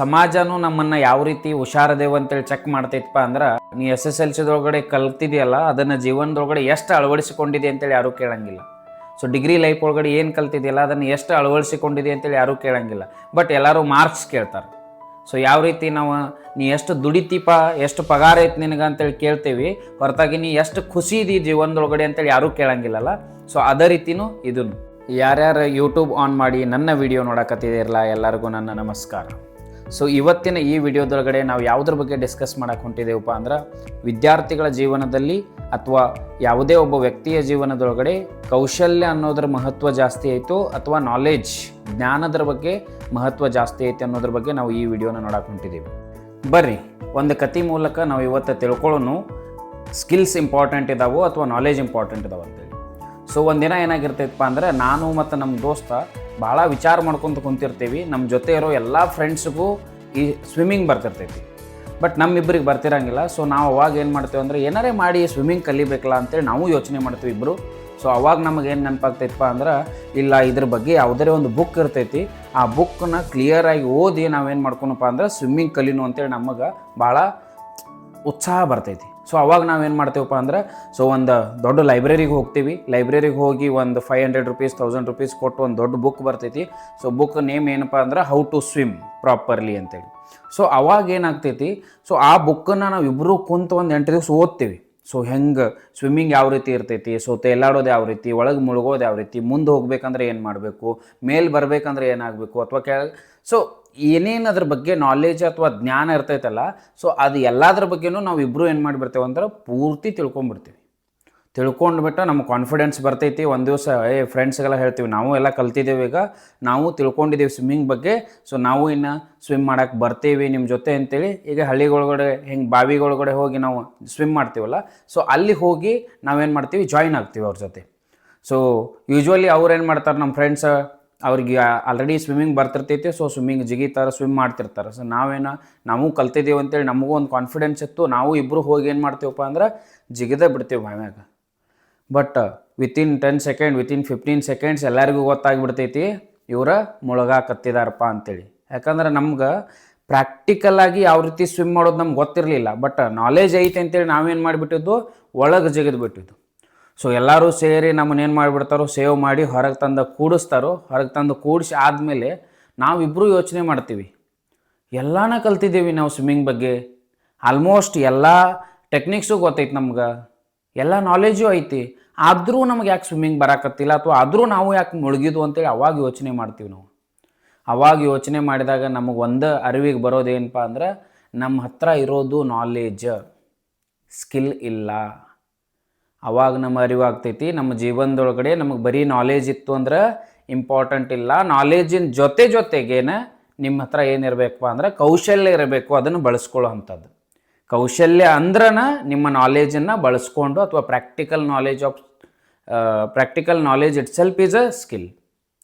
ಸಮಾಜನೂ ನಮ್ಮನ್ನ ಯಾವ ರೀತಿ ಹುಷಾರದೇವು ಅಂತೇಳಿ ಚೆಕ್ ಮಾಡ್ತೈತಪ್ಪ ಅಂದ್ರೆ ನೀ SSLC ಕಲ್ತಿದೆಯಲ್ಲ ಅದನ್ನು ಜೀವನದೊಳಗಡೆ ಎಷ್ಟು ಅಳವಡಿಸಿಕೊಂಡಿದೆ ಅಂತೇಳಿ ಯಾರೂ ಕೇಳಂಗಿಲ್ಲ. ಸೊ ಡಿಗ್ರಿ ಲೈಫ್ ಒಳಗಡೆ ಏನು ಕಲ್ತಿದೆಯಲ್ಲ ಅದನ್ನು ಎಷ್ಟು ಅಳವಡಿಸಿಕೊಂಡಿದೆ ಅಂತೇಳಿ ಯಾರೂ ಕೇಳಂಗಿಲ್ಲ. ಬಟ್ ಎಲ್ಲರೂ ಮಾರ್ಕ್ಸ್ ಕೇಳ್ತಾರೆ. ಸೊ ಯಾವ ರೀತಿ ನಾವು ನೀ ಎಷ್ಟು ದುಡಿತೀಪ, ಎಷ್ಟು ಪಗಾರ ಐತೆ ನಿನಗೆ ಅಂತೇಳಿ ಕೇಳ್ತೀವಿ, ಹೊರತಾಗಿ ನೀ ಎಷ್ಟು ಖುಷಿ ಇದೀ ಜೀವನದೊಳಗಡೆ ಅಂತೇಳಿ ಯಾರೂ ಕೇಳಂಗಿಲ್ಲಲ್ಲ. ಸೊ ಅದೇ ರೀತಿನೂ ಇದನ್ನು ಯಾರ್ಯಾರು ಯೂಟ್ಯೂಬ್ ಆನ್ ಮಾಡಿ ನನ್ನ ವಿಡಿಯೋ ನೋಡಕತ್ತಿದಿರಲ್ಲ ಎಲ್ಲರಿಗೂ ನನ್ನ ನಮಸ್ಕಾರ. ಸೊ ಇವತ್ತಿನ ಈ ವಿಡಿಯೋದೊಳಗಡೆ ನಾವು ಯಾವುದ್ರ ಬಗ್ಗೆ ಡಿಸ್ಕಸ್ ಮಾಡಕ್ಕೆ ಹೊಂಟಿದ್ದೇವಪ್ಪ ಅಂದ್ರೆ ವಿದ್ಯಾರ್ಥಿಗಳ ಜೀವನದಲ್ಲಿ ಅಥವಾ ಯಾವುದೇ ಒಬ್ಬ ವ್ಯಕ್ತಿಯ ಜೀವನದೊಳಗಡೆ ಕೌಶಲ್ಯ ಅನ್ನೋದ್ರ ಮಹತ್ವ ಜಾಸ್ತಿ ಆಯಿತು ಅಥವಾ ನಾಲೆಡ್ಜ್ ಜ್ಞಾನದ ಬಗ್ಗೆ ಮಹತ್ವ ಜಾಸ್ತಿ ಐತೆ ಅನ್ನೋದ್ರ ಬಗ್ಗೆ ನಾವು ಈ ವಿಡಿಯೋನ ನೋಡಕ್ಕೆ ಹೊಂಟಿದ್ದೀವಿ. ಬರ್ರಿ ಒಂದು ಕತೆ ಮೂಲಕ ನಾವು ಇವತ್ತು ತಿಳ್ಕೊಳ್ಳೋನು ಸ್ಕಿಲ್ಸ್ ಇಂಪಾರ್ಟೆಂಟ್ ಇದಾವೋ ಅಥವಾ ನಾಲೆಜ್ ಇಂಪಾರ್ಟೆಂಟ್ ಇದಾವೆ ಅಂತೇಳಿ. ಸೊ ಒಂದಿನ ಏನಾಗಿರ್ತೈತಪ್ಪ ಅಂದ್ರೆ ನಾನು ಮತ್ತು ನಮ್ಮ ದೋಸ್ತ ಭಾಳ ವಿಚಾರ ಮಾಡ್ಕೊತ ಕುಂತಿರ್ತೀವಿ. ನಮ್ಮ ಜೊತೆ ಇರೋ ಎಲ್ಲ ಫ್ರೆಂಡ್ಸ್ಗೂ ಈ ಸ್ವಿಮ್ಮಿಂಗ್ ಬರ್ತಿರ್ತೈತಿ, ಬಟ್ ನಮ್ಮಿಬ್ಬರಿಗೆ ಬರ್ತಿರಂಗಿಲ್ಲ. ಸೊ ನಾವು ಅವಾಗ ಏನು ಮಾಡ್ತೇವೆ ಅಂದರೆ ಏನಾರೇ ಮಾಡಿ ಸ್ವಿಮ್ಮಿಂಗ್ ಕಲಿಬೇಕಲ್ಲ ಅಂತೇಳಿ ನಾವು ಯೋಚನೆ ಮಾಡ್ತೀವಿ ಇಬ್ಬರು. ಸೊ ಅವಾಗ ನಮಗೆ ಏನು ನೆನಪಾಗ್ತೈತಪ್ಪ ಅಂದ್ರೆ ಇಲ್ಲ ಇದ್ರ ಬಗ್ಗೆ ಯಾವುದೇ ಒಂದು ಬುಕ್ ಇರ್ತೈತಿ, ಆ ಬುಕ್ಕನ್ನ ಕ್ಲಿಯರಾಗಿ ಓದಿ ನಾವೇನು ಮಾಡ್ಕೊಳಪ್ಪ ಅಂದ್ರೆ ಸ್ವಿಮ್ಮಿಂಗ್ ಕಲಿನು ಅಂತೇಳಿ ನಮಗೆ ಭಾಳ ಉತ್ಸಾಹ ಬರ್ತೈತಿ. ಸೊ ಅವಾಗ ನಾವೇನು ಮಾಡ್ತೇವಪ್ಪ ಅಂದ್ರೆ ಒಂದು ದೊಡ್ಡ ಲೈಬ್ರರಿಗೆ ಹೋಗ್ತೀವಿ. ಲೈಬ್ರರಿಗೆ ಹೋಗಿ ಒಂದು 500 ರೂಪೀಸ್ 1000 ರೂಪೀಸ್ ಕೊಟ್ಟು ಒಂದು ದೊಡ್ಡ ಬುಕ್ ಬರ್ತೈತಿ. ಸೊ ಬುಕ್ ನೇಮ್ ಏನಪ್ಪ ಅಂದ್ರೆ ಹೌ ಟು ಸ್ವಿಮ್ ಪ್ರಾಪರ್ಲಿ ಅಂತೇಳಿ. ಸೊ ಅವಾಗ ಏನಾಗ್ತೈತಿ, ಸೊ ಆ ಬುಕ್ಕನ್ನು ನಾವು ಇಬ್ಬರು ಕುಂತು ಒಂದು 8 ದಿವಸ ಓದ್ತೀವಿ. ಸೊ ಹೆಂಗೆ ಸ್ವಿಮ್ಮಿಂಗ್ ಯಾವ ರೀತಿ ಇರ್ತೈತಿ, ಸೊ ತೇಲಾಡೋದು ಯಾವ ರೀತಿ, ಒಳಗೆ ಮುಳುಗೋದು ಯಾವ ರೀತಿ, ಮುಂದೆ ಹೋಗ್ಬೇಕಂದ್ರೆ ಏನು ಮಾಡಬೇಕು, ಮೇಲೆ ಬರಬೇಕಂದ್ರೆ ಏನಾಗಬೇಕು ಅಥವಾ ಸೊ ಏನೇನು ಅದ್ರ ಬಗ್ಗೆ ನಾಲೆಜ್ ಅಥವಾ ಜ್ಞಾನ ಇರ್ತೈತಲ್ಲ, ಸೊ ಅದು ಎಲ್ಲದ್ರ ಬಗ್ಗೆನೂ ನಾವು ಇಬ್ಬರು ಏನು ಮಾಡಿಬಿಡ್ತೇವೆ ಅಂದ್ರೆ ಪೂರ್ತಿ ತಿಳ್ಕೊಂಬಿಡ್ತೀವಿ. ತಿಳ್ಕೊಂಡ್ಬಿಟ್ಟು ನಮ್ಗೆ ಕಾನ್ಫಿಡೆನ್ಸ್ ಬರ್ತೈತಿ. ಒಂದು ದಿವಸ ಫ್ರೆಂಡ್ಸ್ಗೆಲ್ಲ ಹೇಳ್ತೀವಿ ನಾವು ಎಲ್ಲ ಕಲ್ತಿದ್ದೇವೆ, ಈಗ ನಾವು ತಿಳ್ಕೊಂಡಿದ್ದೀವಿ ಸ್ವಿಮ್ಮಿಂಗ್ ಬಗ್ಗೆ, ಸೊ ನಾವು ಇನ್ನು ಸ್ವಿಮ್ ಮಾಡೋಕ್ಕೆ ಬರ್ತೀವಿ ನಿಮ್ಮ ಜೊತೆ ಅಂತೇಳಿ. ಈಗ ಹಳ್ಳಿಗೊಳಗಡೆ ಹೆಂಗೆ ಬಾವಿಗೊಳಗಡೆ ಹೋಗಿ ನಾವು ಸ್ವಿಮ್ ಮಾಡ್ತೀವಲ್ಲ, ಸೊ ಅಲ್ಲಿ ಹೋಗಿ ನಾವೇನು ಮಾಡ್ತೀವಿ ಜಾಯಿನ್ ಆಗ್ತೀವಿ ಅವ್ರ ಜೊತೆ. ಸೊ ಯೂಶ್ವಲಿ ಅವ್ರು ಏನು ಮಾಡ್ತಾರೆ, ನಮ್ಮ ಫ್ರೆಂಡ್ಸ್ ಅವ್ರಿಗೆ ಆಲ್ರೆಡಿ ಸ್ವಿಮ್ಮಿಂಗ್ ಬರ್ತಿರ್ತೈತಿ. ಸೊ ಸ್ವಿಮ್ಮಿಂಗ್ ಜಿಗಿತಾರೆ, ಸ್ವಿಮ್ ಮಾಡ್ತಿರ್ತಾರೆ. ಸೊ ನಾವು ಕಲ್ತಿದ್ದೀವಿ ಅಂತೇಳಿ ನಮಗೂ ಒಂದು ಕಾನ್ಫಿಡೆನ್ಸ್ ಇತ್ತು. ನಾವು ಇಬ್ಬರು ಹೋಗಿ ಏನು ಮಾಡ್ತೀವಪ್ಪ ಅಂದ್ರೆ ಜಿಗಿದೇ ಬಿಡ್ತೀವಿ ಬಾವ್ಯಾಗ. But within 10 second within 15 seconds ಎಲ್ಲರಿಗೂ ಗೊತ್ತಾಗಿಬಿಡ್ತೈತಿ ಇವರ ಮುಳುಗಾಕತ್ತಿದಾರಪ್ಪ ಅಂತೇಳಿ. ಯಾಕಂದ್ರೆ ನಮ್ಗೆ ಪ್ರಾಕ್ಟಿಕಲಾಗಿ ಯಾವ ರೀತಿ ಸ್ವಿಮ್ ಮಾಡೋದು ನಮ್ಗೆ ಗೊತ್ತಿರಲಿಲ್ಲ, ಬಟ್ ನಾಲೆಜ್ ಐತೆ ಅಂತೇಳಿ ನಾವೇನು ಮಾಡಿಬಿಟ್ಟಿದ್ದು ಒಳಗೆ ಜಿಗಿದು ಬಿಟ್ಟಿದ್ದು. ಸೊ ಎಲ್ಲರೂ ಸೇರಿ ನಮ್ಮನ್ನೇನು ಮಾಡಿಬಿಡ್ತಾರೋ ಸೇವ್ ಮಾಡಿ ಹೊರಗೆ ತಂದು ಕೂಡಿಸ್ತಾರೋ. ಹೊರಗೆ ತಂದು ಕೂಡಿಸಿ ಆದಮೇಲೆ ನಾವಿಬ್ಬರು ಯೋಚನೆ ಮಾಡ್ತೀವಿ, ಎಲ್ಲಾನ ಕಲ್ತಿದ್ದೀವಿ ನಾವು ಸ್ವಿಮ್ಮಿಂಗ್ ಬಗ್ಗೆ, ಆಲ್ಮೋಸ್ಟ್ ಎಲ್ಲ ಟೆಕ್ನಿಕ್ಸು ಗೊತ್ತೈತಿ ನಮ್ಗೆ, ಎಲ್ಲ ನಾಲೆಜು ಐತಿ, ಆದರೂ ನಮಗೆ ಯಾಕೆ ಸ್ವಿಮ್ಮಿಂಗ್ ಬರಾಕತ್ತಿಲ್ಲ ಅಥವಾ ಆದರೂ ನಾವು ಯಾಕೆ ಮುಳುಗಿದ್ವು ಅಂತೇಳಿ ಅವಾಗ ಯೋಚನೆ ಮಾಡ್ತೀವಿ ನಾವು. ಅವಾಗ ಯೋಚನೆ ಮಾಡಿದಾಗ ನಮಗೆ ಒಂದು ಅರಿವಿಗೆ ಬರೋದೇನಪ್ಪ ಅಂದ್ರೆ ನಮ್ಮ ಹತ್ರ ಇರೋದು ನಾಲೆಜ್, ಸ್ಕಿಲ್ ಇಲ್ಲ. ಅವಾಗ ನಮ್ಮ ಅರಿವಾಗ್ತೈತಿ ನಮ್ಮ ಜೀವನದೊಳಗಡೆ ನಮಗೆ ಬರೀ ನಾಲೆಜ್ ಇತ್ತು ಅಂದ್ರೆ ಇಂಪಾರ್ಟೆಂಟ್ ಇಲ್ಲ. ನಾಲೆಜಿನ ಜೊತೆಗೇನೆ ನಿಮ್ಮ ಹತ್ರ ಏನಿರಬೇಕಪ್ಪ ಅಂದ್ರೆ ಕೌಶಲ್ಯ ಇರಬೇಕು, ಅದನ್ನು ಬಳಸ್ಕೊಳ್ಳೋ ಅಂಥದ್ದು. ಕೌಶಲ್ಯ ಅಂದ್ರನ ನಿಮ್ಮ ನಾಲೆಜನ್ನು ಬಳಸ್ಕೊಂಡು ಅಥವಾ practical knowledge it self is a skill.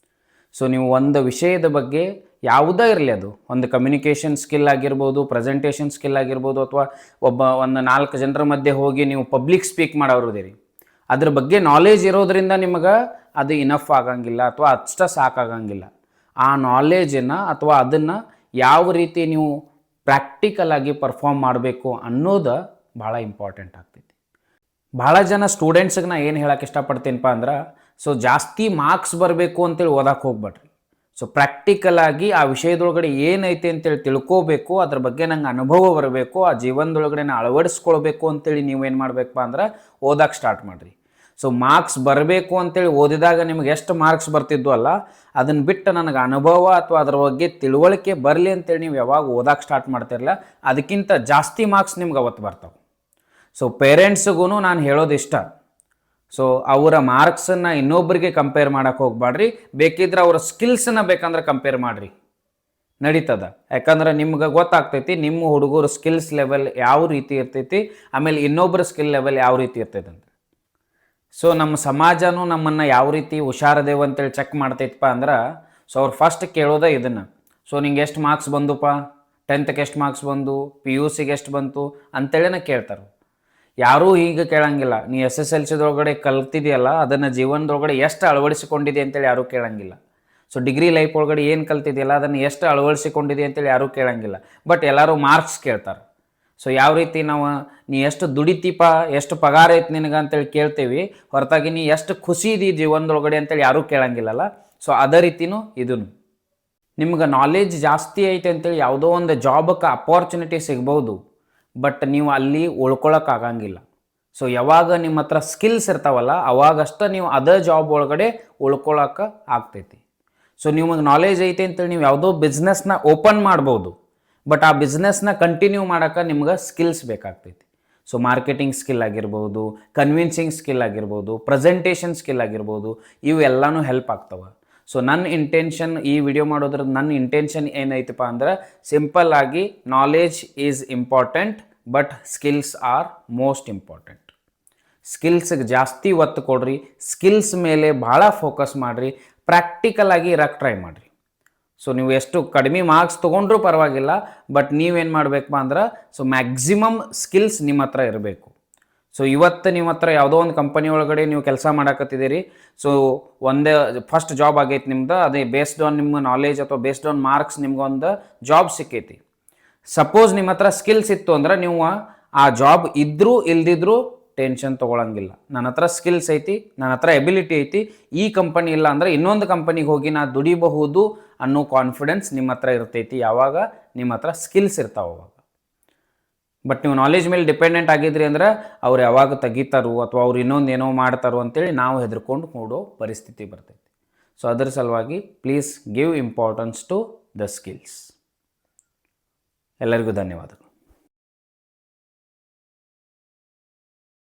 So ನೀವು ಒಂದು ವಿಷಯದ ಬಗ್ಗೆ ಯಾವುದೇ ಇರಲಿ, ಅದು ಒಂದು ಕಮ್ಯುನಿಕೇಷನ್ ಸ್ಕಿಲ್ ಆಗಿರ್ಬೋದು, ಪ್ರೆಸೆಂಟೇಷನ್ ಸ್ಕಿಲ್ ಆಗಿರ್ಬೋದು, ಅಥವಾ ಒಂದು 4 ಜನರ ಮಧ್ಯೆ ಹೋಗಿ ನೀವು ಪಬ್ಲಿಕ್ ಸ್ಪೀಕ್ ಮಾಡೋರಿದ್ದೀರಿ, ಅದ್ರ ಬಗ್ಗೆ ನಾಲೆಜ್ ಇರೋದ್ರಿಂದ ನಿಮಗೆ ಅದು ಇನಫ್ ಆಗಂಗಿಲ್ಲ ಅಥವಾ ಅಷ್ಟ ಸಾಕಾಗಂಗಿಲ್ಲ. ಆ ನಾಲೆಜನ್ನು ಅಥವಾ ಅದನ್ನು ಯಾವ ರೀತಿ ನೀವು ಪ್ರಾಕ್ಟಿಕಲ್ ಆಗಿ ಪರ್ಫಾರ್ಮ್ ಮಾಡಬೇಕು ಅನ್ನೋದು ಭಾಳ ಇಂಪಾರ್ಟೆಂಟ್ ಆಗ್ತೈತಿ. ಭಾಳ ಜನ ಸ್ಟೂಡೆಂಟ್ಸ್ಗೆ ನಾ ಏನು ಹೇಳಕ್ಕೆ ಇಷ್ಟಪಡ್ತೀನಪ್ಪ ಅಂದ್ರೆ, ಸೊ ಜಾಸ್ತಿ ಮಾರ್ಕ್ಸ್ ಬರಬೇಕು ಅಂತೇಳಿ ಓದಕ್ಕೆ ಹೋಗ್ಬೇಡ್ರಿ. ಸೊ ಪ್ರಾಕ್ಟಿಕಲಾಗಿ ಆ ವಿಷಯದೊಳಗಡೆ ಏನೈತೆ ಅಂತೇಳಿ ತಿಳ್ಕೋಬೇಕು, ಅದ್ರ ಬಗ್ಗೆ ನಂಗೆ ಅನುಭವ ಬರಬೇಕು, ಆ ಜೀವನದೊಳಗಡೆ ನಾ ಅಳವಡಿಸ್ಕೊಳ್ಬೇಕು ಅಂತೇಳಿ ನೀವೇನು ಮಾಡಬೇಕಪ್ಪ ಅಂದ್ರೆ ಓದಕ್ಕೆ ಸ್ಟಾರ್ಟ್ ಮಾಡಿರಿ. ಸೊ ಮಾರ್ಕ್ಸ್ ಬರಬೇಕು ಅಂತೇಳಿ ಓದಿದಾಗ ನಿಮಗೆ ಎಷ್ಟು ಮಾರ್ಕ್ಸ್ ಬರ್ತಿದ್ವು ಅಲ್ಲ, ಅದನ್ನು ಬಿಟ್ಟು ನನಗೆ ಅನುಭವ ಅಥವಾ ಅದ್ರ ಬಗ್ಗೆ ತಿಳುವಳಿಕೆ ಬರಲಿ ಅಂತೇಳಿ ನೀವು ಯಾವಾಗ ಓದಕ್ಕೆ ಸ್ಟಾರ್ಟ್ ಮಾಡ್ತಿರಲ್ಲ, ಅದಕ್ಕಿಂತ ಜಾಸ್ತಿ ಮಾರ್ಕ್ಸ್ ನಿಮ್ಗೆ ಅವತ್ತು ಬರ್ತಾವೆ. ಸೊ ಪೇರೆಂಟ್ಸ್ಗೂ ನಾನು ಹೇಳೋದಿಷ್ಟ, ಸೊ ಅವರ ಮಾರ್ಕ್ಸನ್ನು ಇನ್ನೊಬ್ಬರಿಗೆ ಕಂಪೇರ್ ಮಾಡೋಕ್ಕೆ ಹೋಗ್ಬೇಡ್ರಿ. ಬೇಕಿದ್ರೆ ಅವರ ಸ್ಕಿಲ್ಸನ್ನು ಬೇಕಂದ್ರೆ ಕಂಪೇರ್ ಮಾಡಿರಿ, ನಡೀತದ. ಯಾಕಂದ್ರೆ ನಿಮ್ಗೆ ಗೊತ್ತಾಗ್ತೈತಿ ನಿಮ್ಮ ಹುಡುಗರ ಸ್ಕಿಲ್ಸ್ ಲೆವೆಲ್ ಯಾವ ರೀತಿ ಇರ್ತೈತಿ, ಆಮೇಲೆ ಇನ್ನೊಬ್ಬರ ಸ್ಕಿಲ್ ಲೆವೆಲ್ ಯಾವ ರೀತಿ ಇರ್ತೈತೆ ಅಂತ. ಸೊ ನಮ್ಮ ಸಮಾಜನೂ ನಮ್ಮನ್ನು ಯಾವ ರೀತಿ ಹುಷಾರದೇವು ಅಂತೇಳಿ ಚೆಕ್ ಮಾಡ್ತೈತಪ್ಪ ಅಂದ್ರೆ, ಸೊ ಅವ್ರು ಫಸ್ಟ್ ಕೇಳೋದೇ ಇದನ್ನು, ಸೊ ನಿಂಗೆ ಎಷ್ಟು ಮಾರ್ಕ್ಸ್ ಬಂದುಪ್ಪ, 10th ಎಷ್ಟು ಮಾರ್ಕ್ಸ್ ಬಂದು, PUCಗೆ ಎಷ್ಟು ಬಂತು ಅಂತೇಳಿನ ಕೇಳ್ತಾರೆ. ಯಾರೂ ಈಗ ಕೇಳಂಗಿಲ್ಲ ನೀ SSLC ಕಲ್ತಿದೆಯಲ್ಲ ಅದನ್ನು ಜೀವನದೊಳಗಡೆ ಎಷ್ಟು ಅಳವಡಿಸಿಕೊಂಡಿದೆ ಅಂತೇಳಿ ಯಾರೂ ಕೇಳಂಗಿಲ್ಲ. ಸೊ ಡಿಗ್ರಿ ಲೈಫ್ ಒಳಗಡೆ ಏನು ಕಲ್ತಿದೆಯಲ್ಲ ಅದನ್ನು ಎಷ್ಟು ಅಳವಡಿಸಿಕೊಂಡಿದೆ ಅಂತೇಳಿ ಯಾರೂ ಕೇಳಂಗಿಲ್ಲ. ಬಟ್ ಎಲ್ಲರೂ ಮಾರ್ಕ್ಸ್ ಕೇಳ್ತಾರೆ. ಸೊ ಯಾವ ರೀತಿ ನಾವು ನೀ ಎಷ್ಟು ದುಡಿತೀಪ, ಎಷ್ಟು ಪಗಾರ ಐತೆ ನಿನಗೆ ಅಂತೇಳಿ ಕೇಳ್ತೀವಿ, ಹೊರತಾಗಿ ನೀ ಎಷ್ಟು ಖುಷಿ ಇದೀ ಜೀವನದೊಳಗಡೆ ಅಂತೇಳಿ ಯಾರೂ ಕೇಳಂಗಿಲ್ಲಲ್ಲ. ಸೊ ಅದೇ ರೀತಿನೂ ಇದೂ ನಿಮ್ಗೆ ನಾಲೆಜ್ ಜಾಸ್ತಿ ಐತೆ ಅಂತೇಳಿ ಯಾವುದೋ ಒಂದು ಜಾಬಕ್ಕೆ ಅಪಾರ್ಚುನಿಟಿ ಸಿಗ್ಬೋದು, ಬಟ್ ನೀವು ಅಲ್ಲಿ ಉಳ್ಕೊಳಕ್ಕಾಗಂಗಿಲ್ಲ. ಸೊ ಯಾವಾಗ ನಿಮ್ಮ ಹತ್ರ ಸ್ಕಿಲ್ಸ್ ಇರ್ತಾವಲ್ಲ ಅವಾಗಷ್ಟೇ ನೀವು ಅದೇ ಜಾಬ್ ಒಳಗಡೆ ಉಳ್ಕೊಳಕ್ಕೆ ಆಗ್ತೈತಿ. ಸೊ ನಿಮಗೆ ನಾಲೆಜ್ ಐತೆ ಅಂತೇಳಿ ನೀವು ಯಾವುದೋ ಬಿಸ್ನೆಸ್ನ ಓಪನ್ ಮಾಡ್ಬೋದು, ಬಟ್ ಆ ಬಿಸ್ನೆಸ್ನ ಕಂಟಿನ್ಯೂ ಮಾಡೋಕ್ಕೆ ನಿಮ್ಗೆ ಸ್ಕಿಲ್ಸ್ ಬೇಕಾಗ್ತೈತಿ. ಸೊ ಮಾರ್ಕೆಟಿಂಗ್ ಸ್ಕಿಲ್ ಆಗಿರ್ಬೋದು, ಕನ್ವಿನ್ಸಿಂಗ್ ಸ್ಕಿಲ್ ಆಗಿರ್ಬೋದು, ಪ್ರೆಸೆಂಟೇಷನ್ ಸ್ಕಿಲ್ ಆಗಿರ್ಬೋದು, ಇವೆಲ್ಲನೂ ಹೆಲ್ಪ್ ಆಗ್ತವೆ. ಸೊ ನನ್ನ ಇಂಟೆನ್ಷನ್ ಈ ವಿಡಿಯೋ ಮಾಡೋದ್ರದ್ದು ನನ್ನ ಇಂಟೆನ್ಷನ್ ಏನೈತಪ್ಪ ಅಂದ್ರೆ ಸಿಂಪಲ್ ಆಗಿ knowledge is important but skills are most important. ಸ್ಕಿಲ್ಸ್ಗೆ ಜಾಸ್ತಿ ಒತ್ತು ಕೊಡ್ರಿ, ಸ್ಕಿಲ್ಸ್ ಮೇಲೆ ಭಾಳ ಫೋಕಸ್ ಮಾಡಿರಿ, ಪ್ರಾಕ್ಟಿಕಲ್ ಆಗಿ ಇರಕ್ಕೆ ಟ್ರೈ ಮಾಡಿರಿ. ಸೊ ನೀವು ಎಷ್ಟು ಕಡಿಮೆ ಮಾರ್ಕ್ಸ್ ತೊಗೊಂಡ್ರೂ ಪರವಾಗಿಲ್ಲ, ಬಟ್ ನೀವೇನು ಮಾಡಬೇಕಪ್ಪ ಅಂದ್ರೆ ಸೊ ಮ್ಯಾಕ್ಸಿಮಮ್ ಸ್ಕಿಲ್ಸ್ ನಿಮ್ಮ ಹತ್ರ ಇರಬೇಕು. ಸೊ ಇವತ್ತು ನಿಮ್ಮ ಹತ್ರ ಯಾವುದೋ ಒಂದು ಕಂಪನಿ ಒಳಗಡೆ ನೀವು ಕೆಲಸ ಮಾಡಕತ್ತಿದ್ದೀರಿ. ಸೊ ಒಂದೇ ಫಸ್ಟ್ ಜಾಬ್ ಆಗೈತೆ ನಿಮ್ದು, ಅದೇ ಬೇಸ್ಡ್ ಆನ್ ನಿಮ್ಮ ನಾಲೆಜ್ ಅಥವಾ ಬೇಸ್ಡ್ ಆನ್ ಮಾರ್ಕ್ಸ್ ನಿಮ್ಗೊಂದು ಜಾಬ್ ಸಿಕ್ಕೈತಿ. ಸಪೋಸ್ ನಿಮ್ಮ ಹತ್ರ ಸ್ಕಿಲ್ಸ್ ಇತ್ತು ಅಂದ್ರೆ ನೀವು ಆ ಜಾಬ್ ಇದ್ದರೂ ಇಲ್ದಿದ್ರೂ ಟೆನ್ಷನ್ ತೊಗೊಳಂಗಿಲ್ಲ. ನನ್ನ ಹತ್ರ ಸ್ಕಿಲ್ಸ್ ಐತಿ, ನನ್ನ ಹತ್ರ ಎಬಿಲಿಟಿ ಐತಿ, ಈ ಕಂಪನಿ ಇಲ್ಲ ಅಂದರೆ ಇನ್ನೊಂದು ಕಂಪನಿಗೆ ಹೋಗಿ ನಾ ದುಡಿಬಹುದು ಅನ್ನೋ ಕಾನ್ಫಿಡೆನ್ಸ್ ನಿಮ್ಮ ಹತ್ರ ಇರ್ತೈತಿ ಯಾವಾಗ ನಿಮ್ಮ ಹತ್ರ ಸ್ಕಿಲ್ಸ್ ಇರ್ತಾವೆ ಅವಾಗ. ಬಟ್ ನೀವು ನಾಲೆಜ್ ಮೇಲೆ ಡಿಪೆಂಡೆಂಟ್ ಆಗಿದ್ರಿ ಅಂದ್ರೆ ಅವ್ರು ಯಾವಾಗ ತೆಗಿತಾರೋ ಅಥವಾ ಅವ್ರು ಇನ್ನೊಂದು ಏನೋ ಮಾಡ್ತಾರೋ ಅಂತೇಳಿ ನಾವು ಹೆದರ್ಕೊಂಡು ಕೂಡೋ ಪರಿಸ್ಥಿತಿ ಬರ್ತೈತಿ. ಸೊ ಅದರ ಸಲುವಾಗಿ please give importance to the skills. ಎಲ್ಲರಿಗೂ ಧನ್ಯವಾದಗಳು.